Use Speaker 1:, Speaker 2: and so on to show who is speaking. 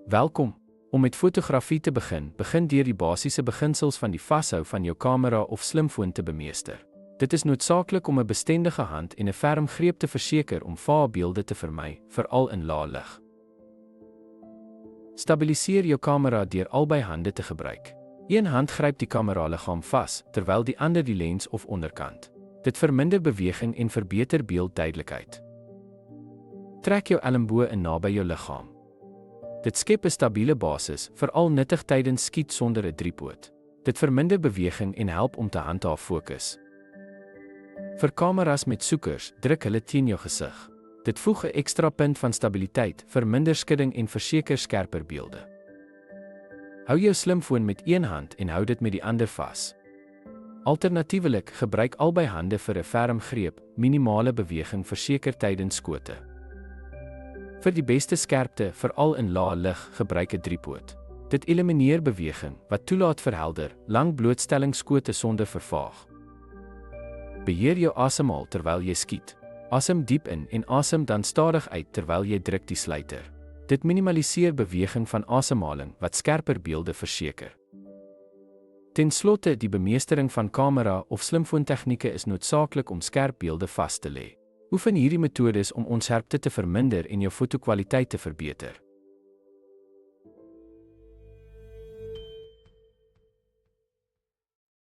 Speaker 1: Welkom. Om met fotografie te begin deur die basiese beginsels van die vashou van jou kamera of slimfoon te bemeester. Dit is noodsaaklik om 'n bestendige hand en 'n ferm greep te verseker om vae beelde te vermy, veral in lae lig. Stabiliseer jou kamera deur albei hande te gebruik. Een hand gryp die kameraliggaam vas, terwyl die ander die lens of onderkant. Dit verminder beweging en verbeter beeldduidelikheid. Trek jou elmboë in naby jou liggaam. Dit skep 'n stabiele basis, veral nuttig tydens skiet sonder 'n driepoot. Dit verminder beweging en help om te handhaaf fokus. Vir kameras met soekers, druk hulle teen jou gesig. Dit voeg 'n ekstra punt van stabiliteit, verminder skudding en verseker skerper beelde. Hou jou slimfoon met een hand en hou dit met die ander vas. Alternatiewelik, gebruik albei hande vir 'n ferm greep, minimale beweging verseker tydens skote. Vir die beste skerpte, veral in lae lig, gebruik 'n driepoot. Dit elimineer beweging, wat toelaat vir helder, lang blootstellingsskote sonder vervaag. Beheer jou asemhaal terwyl jy skiet. Asem diep in en asem dan stadig uit terwyl jy druk die sluiter. Dit minimaliseer beweging van asemhaling wat skerper beelde verseker. Ten slotte, die bemeestering van kamera of slimfoon tegnieke is noodsaaklik om skerp beelde vas te lê. Oefen hierdie metodes om onskerpte te verminder en jou fotokwaliteit te verbeter.